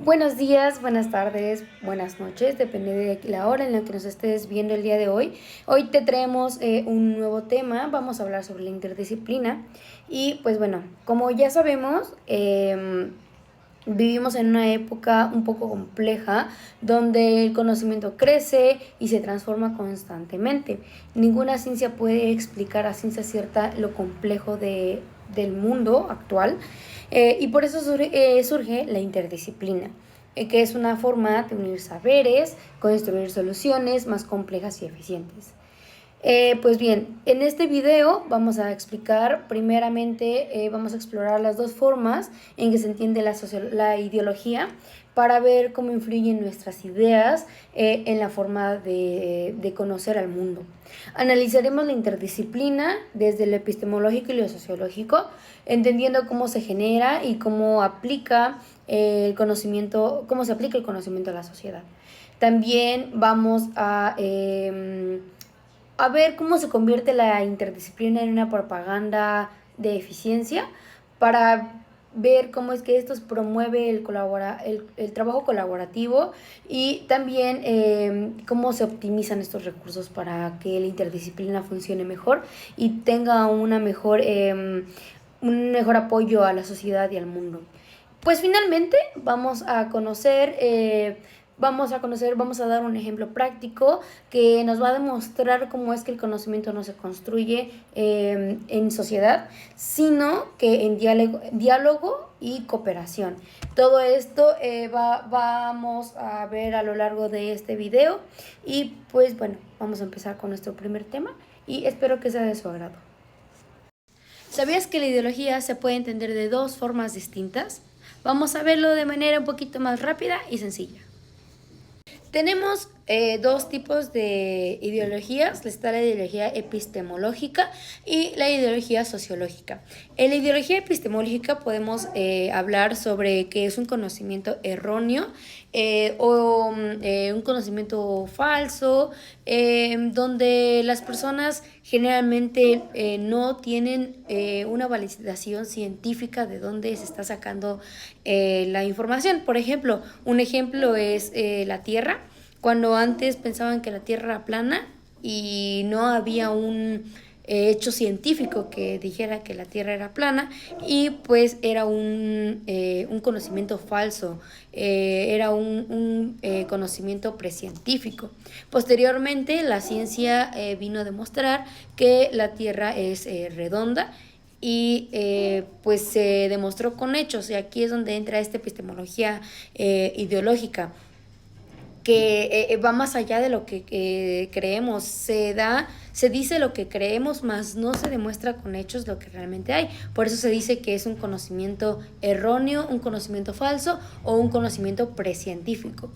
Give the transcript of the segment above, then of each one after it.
Buenos días, buenas tardes, buenas noches, depende de la hora en la que nos estés viendo el día de hoy. Hoy te traemos un nuevo tema, vamos a hablar sobre la interdisciplina y pues bueno, como ya sabemos, vivimos en una época un poco compleja donde el conocimiento crece y se transforma constantemente. Ninguna ciencia puede explicar a ciencia cierta lo complejo del mundo actual y por eso surge la interdisciplina, que es una forma de unir saberes, construir soluciones más complejas y eficientes. Pues bien, en este video vamos a explicar, primeramente vamos a explorar las dos formas en que se entiende la ideología para ver cómo influyen nuestras ideas en la forma de conocer al mundo. Analizaremos la interdisciplina desde lo epistemológico y lo sociológico, entendiendo cómo se genera y cómo aplica cómo se aplica el conocimiento a la sociedad. También vamos a ver cómo se convierte la interdisciplina en una propaganda de eficiencia para ver cómo es que esto promueve el trabajo colaborativo y también cómo se optimizan estos recursos para que la interdisciplina funcione mejor y tenga un mejor apoyo a la sociedad y al mundo. Pues finalmente vamos a dar un ejemplo práctico que nos va a demostrar cómo es que el conocimiento no se construye en sociedad, sino que en diálogo y cooperación. Todo esto vamos a ver a lo largo de este video y pues bueno, vamos a empezar con nuestro primer tema y espero que sea de su agrado. ¿Sabías que la ideología se puede entender de dos formas distintas? Vamos a verlo de manera un poquito más rápida y sencilla. Tenemos dos tipos de ideologías. Está la ideología epistemológica y la ideología sociológica. En la ideología epistemológica podemos hablar sobre que es un conocimiento erróneo o un conocimiento falso, donde las personas generalmente no tienen una validación científica de dónde se está sacando la información. Por ejemplo, un ejemplo es la Tierra. Cuando antes pensaban que la Tierra era plana y no había un hecho científico que dijera que la Tierra era plana y pues era un conocimiento falso, era un conocimiento precientífico. Posteriormente la ciencia vino a demostrar que la Tierra es redonda y pues se demostró con hechos y aquí es donde entra esta epistemología ideológica que va más allá de lo que creemos, se dice lo que creemos, mas no se demuestra con hechos lo que realmente hay. Por eso se dice que es un conocimiento erróneo, un conocimiento falso o un conocimiento precientífico.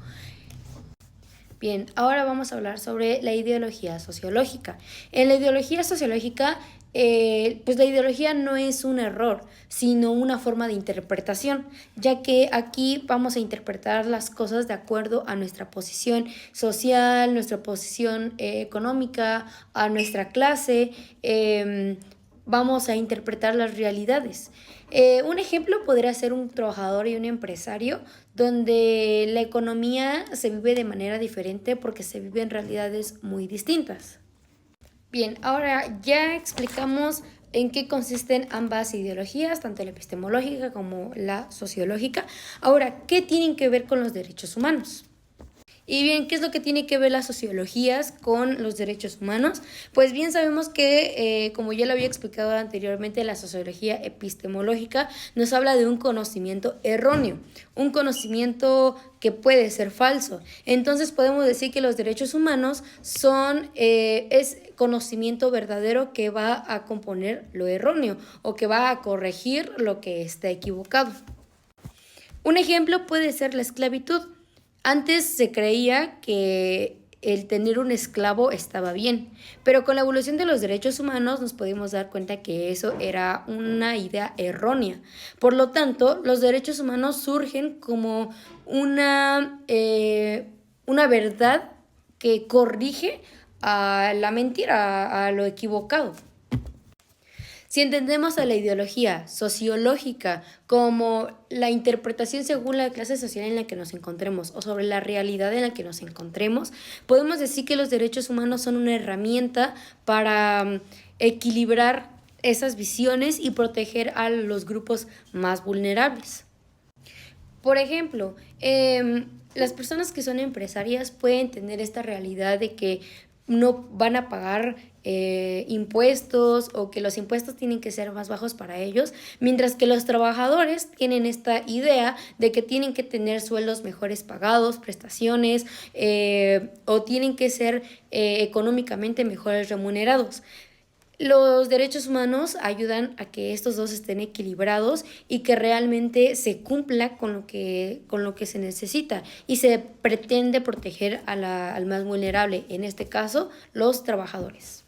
Bien, ahora vamos a hablar sobre la ideología sociológica. En la ideología sociológica, pues la ideología no es un error, sino una forma de interpretación, ya que aquí vamos a interpretar las cosas de acuerdo a nuestra posición social, nuestra posición económica, a nuestra clase. Vamos a interpretar las realidades. Un ejemplo podría ser un trabajador y un empresario, donde la economía se vive de manera diferente porque se viven realidades muy distintas. Bien, ahora ya explicamos en qué consisten ambas ideologías, tanto la epistemológica como la sociológica. Ahora, ¿qué tienen que ver con los derechos humanos? Y bien, ¿qué es lo que tiene que ver las sociologías con los derechos humanos? Pues bien sabemos que, como ya lo había explicado anteriormente, la sociología epistemológica nos habla de un conocimiento erróneo, un conocimiento que puede ser falso. Entonces podemos decir que los derechos humanos es conocimiento verdadero que va a componer lo erróneo o que va a corregir lo que está equivocado. Un ejemplo puede ser la esclavitud. Antes se creía que el tener un esclavo estaba bien, pero con la evolución de los derechos humanos nos pudimos dar cuenta que eso era una idea errónea. Por lo tanto, los derechos humanos surgen como una verdad que corrige a la mentira, a lo equivocado. Si entendemos a la ideología sociológica como la interpretación según la clase social en la que nos encontremos o sobre la realidad en la que nos encontremos, podemos decir que los derechos humanos son una herramienta para equilibrar esas visiones y proteger a los grupos más vulnerables. Por ejemplo, las personas que son empresarias pueden tener esta realidad de que no van a pagar impuestos o que los impuestos tienen que ser más bajos para ellos, mientras que los trabajadores tienen esta idea de que tienen que tener sueldos mejores pagados, prestaciones o tienen que ser económicamente mejores remunerados. Los derechos humanos ayudan a que estos dos estén equilibrados y que realmente se cumpla con lo que se necesita y se pretende proteger al más vulnerable, en este caso, los trabajadores.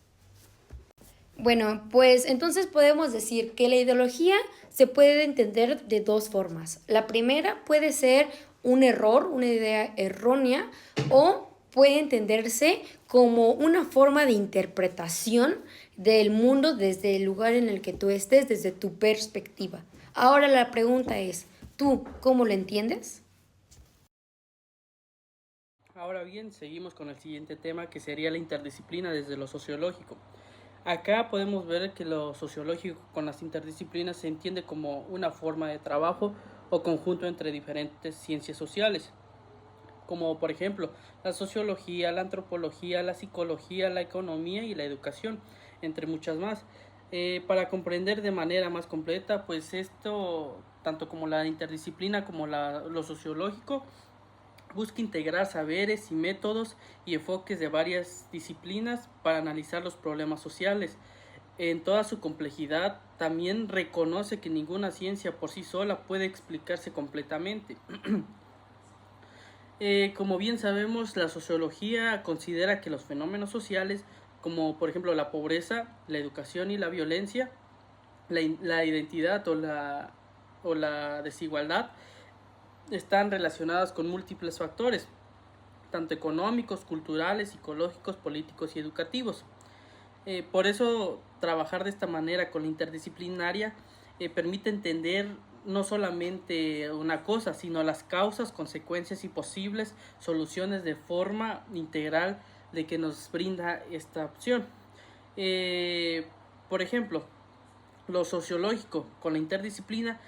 Bueno, pues entonces podemos decir que la ideología se puede entender de dos formas. La primera puede ser un error, una idea errónea, o puede entenderse como una forma de interpretación del mundo desde el lugar en el que tú estés, desde tu perspectiva. Ahora la pregunta es, ¿tú cómo lo entiendes? Ahora bien, seguimos con el siguiente tema que sería la interdisciplina desde lo sociológico. Acá podemos ver que lo sociológico con las interdisciplinas se entiende como una forma de trabajo o conjunto entre diferentes ciencias sociales, como por ejemplo la sociología, la antropología, la psicología, la economía y la educación, entre muchas más. Para comprender de manera más completa, pues esto, tanto como la interdisciplina como lo sociológico, busca integrar saberes y métodos y enfoques de varias disciplinas para analizar los problemas sociales. En toda su complejidad, también reconoce que ninguna ciencia por sí sola puede explicarse completamente. Como bien sabemos, la sociología considera que los fenómenos sociales, como por ejemplo la pobreza, la educación y la violencia, la identidad o la desigualdad, están relacionadas con múltiples factores, tanto económicos, culturales, psicológicos, políticos y educativos. Por eso, trabajar de esta manera con la interdisciplinaria permite entender no solamente una cosa, sino las causas, consecuencias y posibles soluciones de forma integral de que nos brinda esta opción. Por ejemplo, lo sociológico con la interdisciplina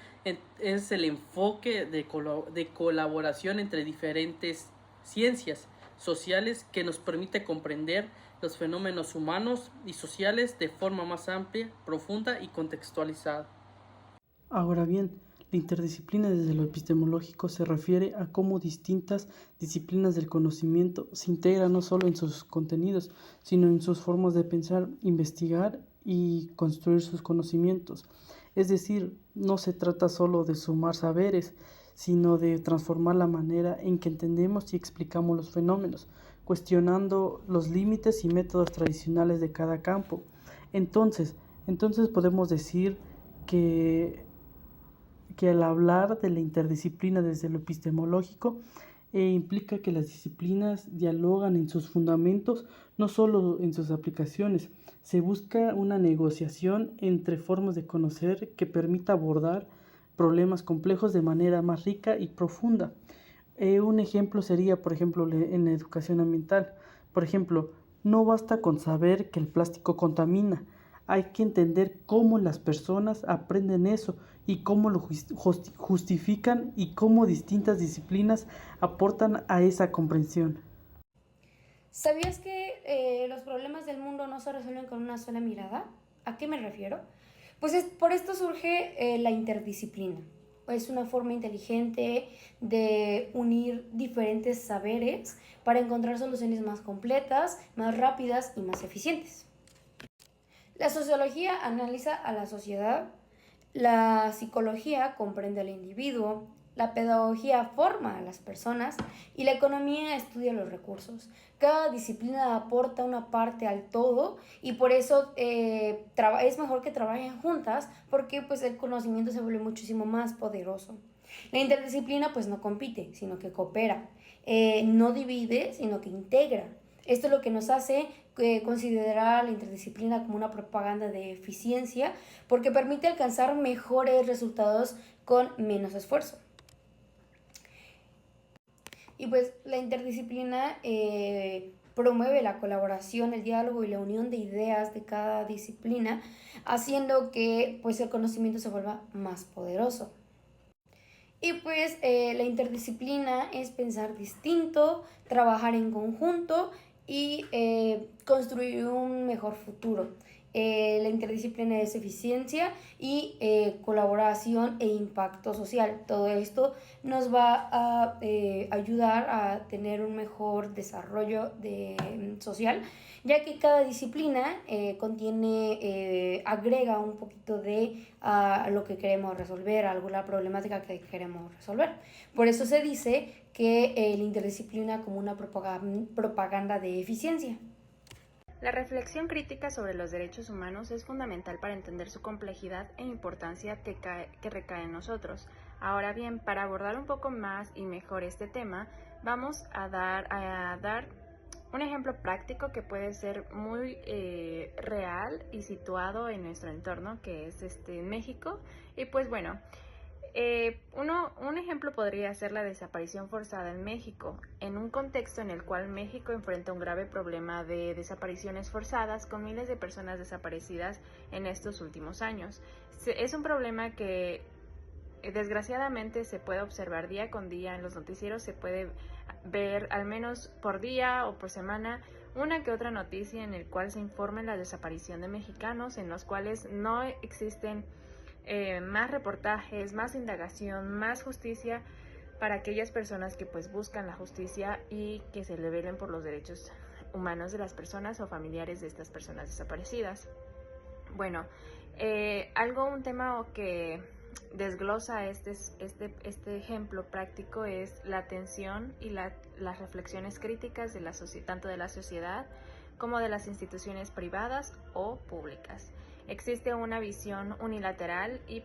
es el enfoque de colaboración entre diferentes ciencias sociales que nos permite comprender los fenómenos humanos y sociales de forma más amplia, profunda y contextualizada. Ahora bien, la interdisciplina desde lo epistemológico se refiere a cómo distintas disciplinas del conocimiento se integran no solo en sus contenidos, sino en sus formas de pensar, investigar y construir sus conocimientos. Es decir, no se trata solo de sumar saberes, sino de transformar la manera en que entendemos y explicamos los fenómenos, cuestionando los límites y métodos tradicionales de cada campo. Entonces, entonces podemos decir que al hablar de la interdisciplina desde lo epistemológico, implica que las disciplinas dialogan en sus fundamentos, no solo en sus aplicaciones. Se busca una negociación entre formas de conocer que permita abordar problemas complejos de manera más rica y profunda. Un ejemplo sería, por ejemplo, en la educación ambiental. Por ejemplo, no basta con saber que el plástico contamina, hay que entender cómo las personas aprenden eso y cómo lo justifican y cómo distintas disciplinas aportan a esa comprensión. ¿Sabías que los problemas del mundo no se resuelven con una sola mirada? ¿A qué me refiero? Pues por esto surge la interdisciplina. Es una forma inteligente de unir diferentes saberes para encontrar soluciones más completas, más rápidas y más eficientes. La sociología analiza a la sociedad, la psicología comprende al individuo, la pedagogía forma a las personas y la economía estudia los recursos. Cada disciplina aporta una parte al todo y por eso es mejor que trabajen juntas porque pues, el conocimiento se vuelve muchísimo más poderoso. La interdisciplina pues no compite, sino que coopera. No divide, sino que integra. Esto es lo que nos hace considerar la interdisciplina como una propaganda de eficiencia, porque permite alcanzar mejores resultados con menos esfuerzo. Y pues la interdisciplina promueve la colaboración, el diálogo y la unión de ideas de cada disciplina, haciendo que pues el conocimiento se vuelva más poderoso. Y pues la interdisciplina es pensar distinto, trabajar en conjunto y construir un mejor futuro. La interdisciplina es eficiencia y colaboración e impacto social. Todo esto nos va a ayudar a tener un mejor desarrollo social, ya que cada disciplina agrega un poquito de lo que queremos resolver, alguna problemática que queremos resolver. Por eso se dice que la interdisciplina como una propaganda de eficiencia. La reflexión crítica sobre los derechos humanos es fundamental para entender su complejidad e importancia que recae en nosotros. Ahora bien, para abordar un poco más y mejor este tema, vamos a dar un ejemplo práctico que puede ser muy real y situado en nuestro entorno, que es México. Y pues bueno, un ejemplo podría ser la desaparición forzada en México, en un contexto en el cual México enfrenta un grave problema de desapariciones forzadas con miles de personas desaparecidas en estos últimos años. Es un problema que desgraciadamente se puede observar día con día en los noticieros, se puede ver al menos por día o por semana una que otra noticia en el cual se informa la desaparición de mexicanos, en los cuales no existen más reportajes, más indagación, más justicia para aquellas personas que pues buscan la justicia y que se le velen por los derechos humanos de las personas o familiares de estas personas desaparecidas. Bueno, un tema que desglosa este ejemplo práctico es la atención y las reflexiones críticas de tanto de la sociedad como de las instituciones privadas o públicas. Existe una visión unilateral y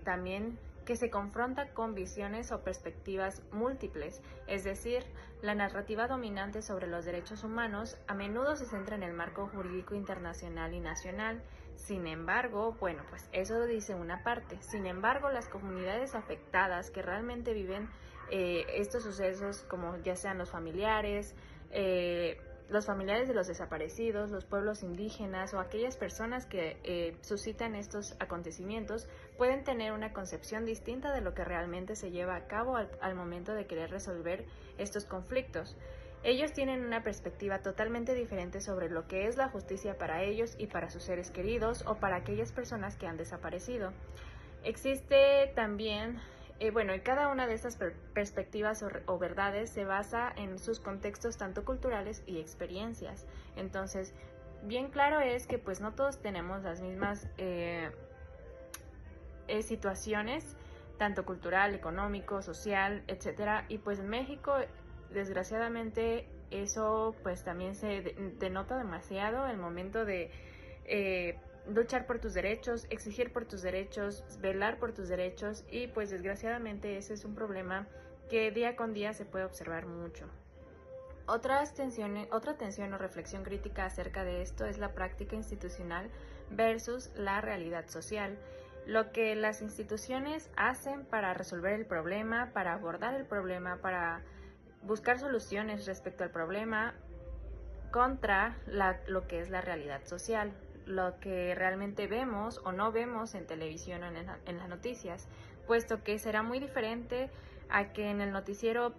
también que se confronta con visiones o perspectivas múltiples, es decir, la narrativa dominante sobre los derechos humanos a menudo se centra en el marco jurídico internacional y nacional. Sin embargo, pues eso dice una parte. Sin embargo, las comunidades afectadas que realmente viven estos sucesos, como ya sean los familiares de los desaparecidos, los pueblos indígenas o aquellas personas que suscitan estos acontecimientos, pueden tener una concepción distinta de lo que realmente se lleva a cabo al momento de querer resolver estos conflictos. Ellos tienen una perspectiva totalmente diferente sobre lo que es la justicia para ellos y para sus seres queridos o para aquellas personas que han desaparecido. Existe también y cada una de estas perspectivas o verdades se basa en sus contextos tanto culturales y experiencias. Entonces, bien claro es que pues no todos tenemos las mismas situaciones, tanto cultural, económico, social, etcétera. Y pues en México, desgraciadamente, eso pues también se denota demasiado el momento de luchar por tus derechos, exigir por tus derechos, velar por tus derechos y pues desgraciadamente ese es un problema que día con día se puede observar mucho. Otra tensión o reflexión crítica acerca de esto es la práctica institucional versus la realidad social. Lo que las instituciones hacen para resolver el problema, para abordar el problema, para buscar soluciones respecto al problema contra lo que es la realidad social, lo que realmente vemos o no vemos en televisión o en las noticias, puesto que será muy diferente a que en el noticiero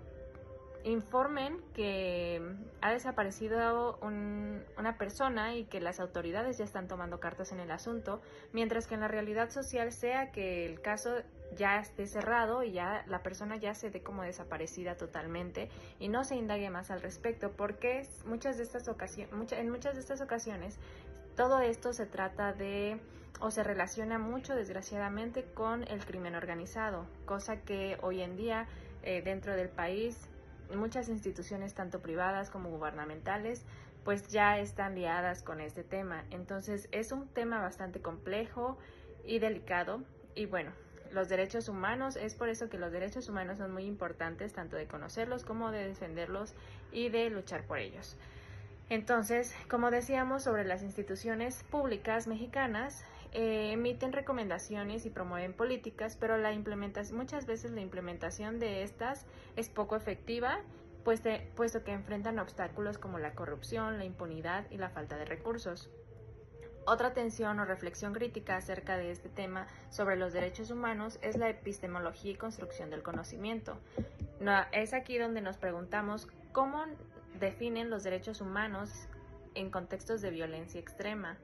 informen que ha desaparecido una persona y que las autoridades ya están tomando cartas en el asunto, mientras que en la realidad social sea que el caso ya esté cerrado y ya la persona ya se dé como desaparecida totalmente y no se indague más al respecto, porque en muchas de estas ocasiones todo esto se trata de o se relaciona mucho desgraciadamente con el crimen organizado, cosa que hoy en día dentro del país muchas instituciones tanto privadas como gubernamentales pues ya están liadas con este tema. Entonces es un tema bastante complejo y delicado y los derechos humanos. Es por eso que los derechos humanos son muy importantes, tanto de conocerlos como de defenderlos y de luchar por ellos. Entonces, como decíamos, sobre las instituciones públicas mexicanas, emiten recomendaciones y promueven políticas, pero muchas veces la implementación de estas es poco efectiva, puesto que enfrentan obstáculos como la corrupción, la impunidad y la falta de recursos. Otra tensión o reflexión crítica acerca de este tema sobre los derechos humanos es la epistemología y construcción del conocimiento. Es aquí donde nos preguntamos cómo definen los derechos humanos en contextos de violencia extrema,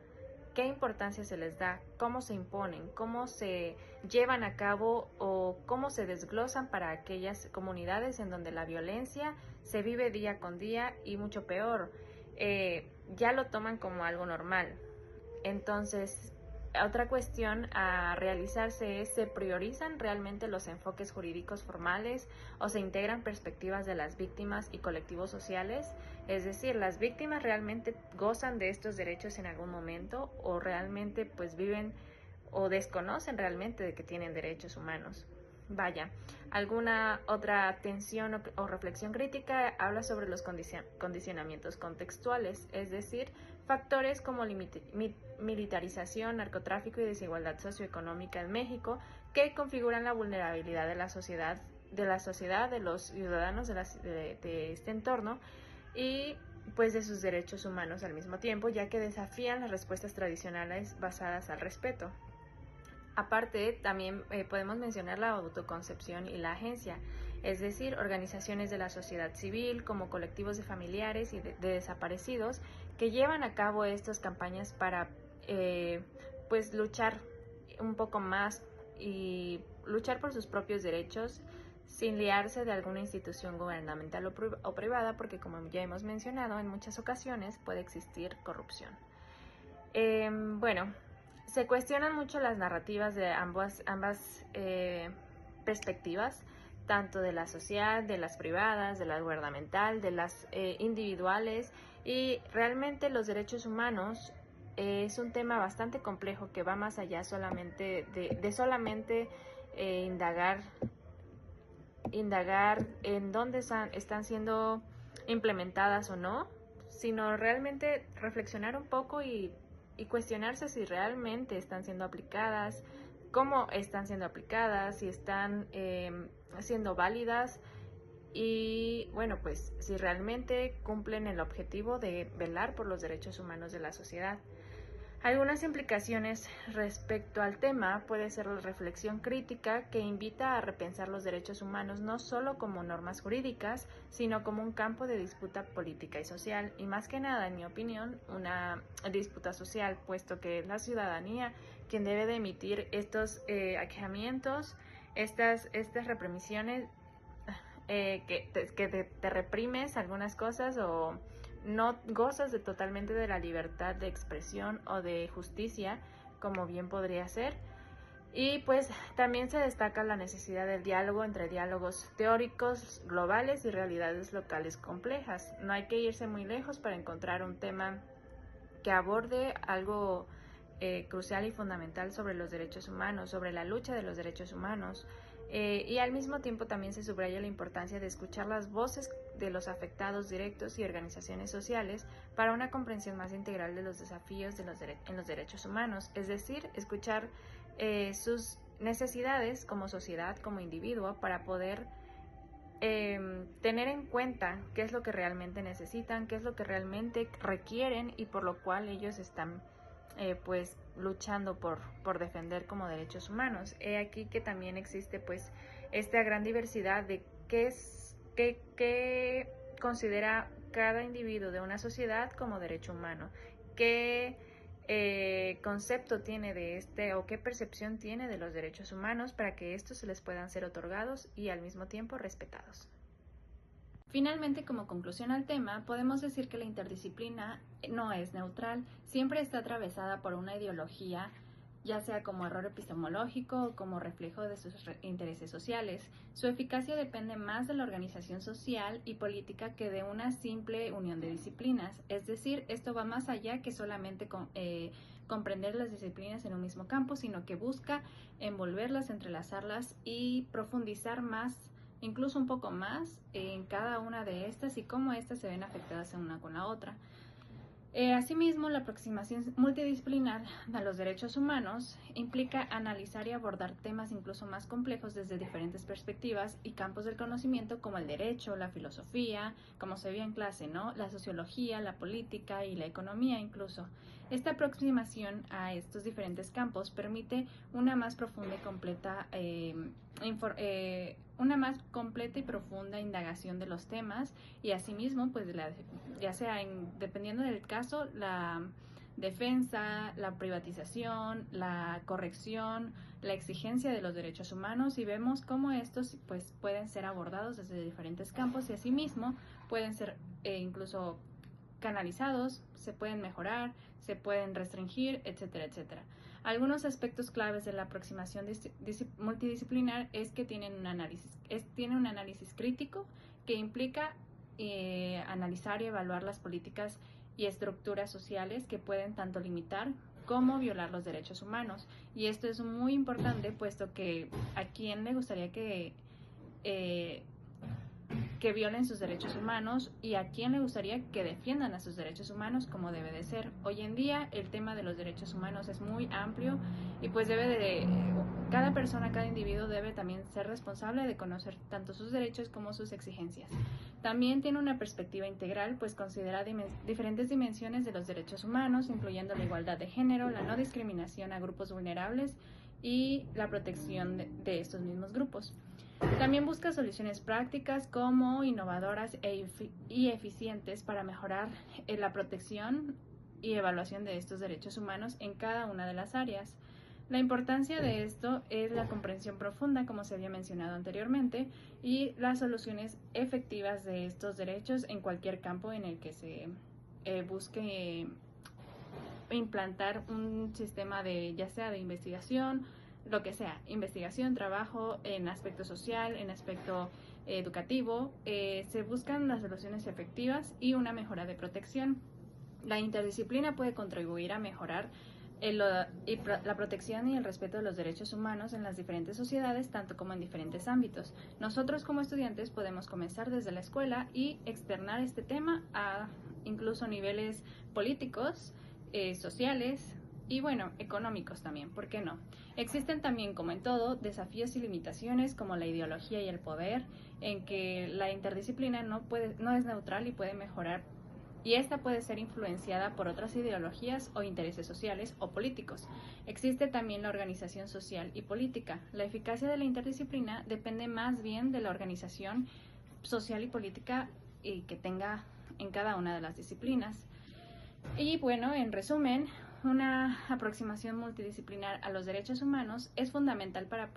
qué importancia se les da, cómo se imponen, cómo se llevan a cabo o cómo se desglosan para aquellas comunidades en donde la violencia se vive día con día y mucho peor, ya lo toman como algo normal. Entonces, otra cuestión a realizarse es: ¿se priorizan realmente los enfoques jurídicos formales o se integran perspectivas de las víctimas y colectivos sociales? Es decir, ¿las víctimas realmente gozan de estos derechos en algún momento o realmente pues viven o desconocen realmente de que tienen derechos humanos? Vaya, alguna otra tensión o reflexión crítica habla sobre los condicionamientos contextuales, es decir, factores como militarización, narcotráfico y desigualdad socioeconómica en México que configuran la vulnerabilidad de la sociedad, de los ciudadanos de este entorno y pues de sus derechos humanos al mismo tiempo, ya que desafían las respuestas tradicionales basadas al respeto. Aparte, también podemos mencionar la autoconcepción y la agencia, es decir, organizaciones de la sociedad civil como colectivos de familiares y de desaparecidos que llevan a cabo estas campañas para pues luchar un poco más y luchar por sus propios derechos sin liarse de alguna institución gubernamental o privada, porque como ya hemos mencionado, en muchas ocasiones puede existir corrupción. Se cuestionan mucho las narrativas de ambas perspectivas, tanto de la social, de las privadas, de la gubernamental, de las individuales, y realmente los derechos humanos es un tema bastante complejo que va más allá solamente de solamente indagar en dónde están siendo implementadas o no, sino realmente reflexionar un poco y cuestionarse si realmente están siendo aplicadas, cómo están siendo aplicadas, si están siendo válidas y bueno, pues si realmente cumplen el objetivo de velar por los derechos humanos de la sociedad. Algunas implicaciones respecto al tema puede ser la reflexión crítica, que invita a repensar los derechos humanos no solo como normas jurídicas, sino como un campo de disputa política y social, y más que nada, en mi opinión, una disputa social, puesto que es la ciudadanía quien debe de emitir estos aquejamientos, estas reprimisiones, que te reprimes algunas cosas o no gozas totalmente de la libertad de expresión o de justicia, como bien podría ser. Y pues también se destaca la necesidad del diálogo entre diálogos teóricos globales y realidades locales complejas. No hay que irse muy lejos para encontrar un tema que aborde algo crucial y fundamental sobre los derechos humanos, sobre la lucha de los derechos humanos. Y al mismo tiempo también se subraya la importancia de escuchar las voces de los afectados directos y organizaciones sociales para una comprensión más integral de los desafíos en los derechos humanos, es decir, escuchar sus necesidades como sociedad, como individuo, para poder tener en cuenta qué es lo que realmente necesitan, qué es lo que realmente requieren y por lo cual ellos están pues luchando por defender como derechos humanos. He aquí que también existe pues esta gran diversidad de qué considera cada individuo de una sociedad como derecho humano, qué concepto tiene de este o qué percepción tiene de los derechos humanos para que estos se les puedan ser otorgados y al mismo tiempo respetados. Finalmente, como conclusión al tema, podemos decir que la interdisciplina no es neutral, siempre está atravesada por una ideología, ya sea como error epistemológico o como reflejo de sus intereses sociales. Su eficacia depende más de la organización social y política que de una simple unión de disciplinas, es decir, esto va más allá que solamente comprender las disciplinas en un mismo campo, sino que busca envolverlas, entrelazarlas y profundizar más, incluso un poco más, en cada una de estas y cómo estas se ven afectadas una con la otra. Asimismo, la aproximación multidisciplinar a los derechos humanos implica analizar y abordar temas incluso más complejos desde diferentes perspectivas y campos del conocimiento como el derecho, la filosofía, como se vio en clase, ¿no? La sociología, la política y la economía incluso. Esta aproximación a estos diferentes campos permite una más profunda y completa y profunda indagación de los temas y asimismo, pues ya sea dependiendo del caso, la defensa, la privatización, la corrección, la exigencia de los derechos humanos, y vemos cómo estos pues pueden ser abordados desde diferentes campos y asimismo pueden ser incluso canalizados, se pueden mejorar, se pueden restringir, etcétera, etcétera. Algunos aspectos claves de la aproximación multidisciplinar es que tiene un análisis crítico que implica analizar y evaluar las políticas y estructuras sociales que pueden tanto limitar como violar los derechos humanos. Y esto es muy importante, puesto que a quién le gustaría que violen sus derechos humanos y a quién le gustaría que defiendan a sus derechos humanos como debe de ser. Hoy en día el tema de los derechos humanos es muy amplio y pues cada persona, cada individuo debe también ser responsable de conocer tanto sus derechos como sus exigencias. También tiene una perspectiva integral, pues considera diferentes dimensiones de los derechos humanos, incluyendo la igualdad de género, la no discriminación a grupos vulnerables y la protección de estos mismos grupos. También busca soluciones prácticas como innovadoras y eficientes para mejorar la protección y evaluación de estos derechos humanos en cada una de las áreas. La importancia de esto es la comprensión profunda, como se había mencionado anteriormente, y las soluciones efectivas de estos derechos en cualquier campo en el que se busque implantar un sistema ya sea de investigación, lo que sea, investigación, trabajo, en aspecto social, en aspecto educativo, se buscan las soluciones efectivas y una mejora de protección. La interdisciplina puede contribuir a mejorar la protección y el respeto de los derechos humanos en las diferentes sociedades, tanto como en diferentes ámbitos. Nosotros como estudiantes podemos comenzar desde la escuela y externar este tema a incluso niveles políticos, sociales, y bueno, económicos también, ¿por qué no? Existen también, como en todo, desafíos y limitaciones como la ideología y el poder, en que la interdisciplina no es neutral y puede mejorar, y esta puede ser influenciada por otras ideologías o intereses sociales o políticos. Existe también la organización social y política. La eficacia de la interdisciplina depende más bien de la organización social y política que tenga en cada una de las disciplinas. Y bueno, en resumen, una aproximación multidisciplinar a los derechos humanos es fundamental para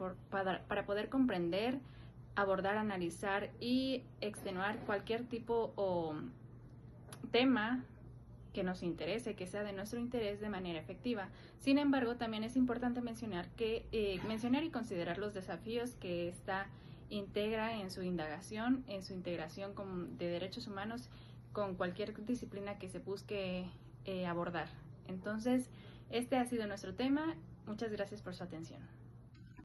poder comprender, abordar, analizar y extenuar cualquier tipo o tema que nos interese, que sea de nuestro interés de manera efectiva. Sin embargo, también es importante mencionar y considerar los desafíos que esta integra en su indagación, en su integración de derechos humanos con cualquier disciplina que se busque abordar. Entonces, este ha sido nuestro tema. Muchas gracias por su atención.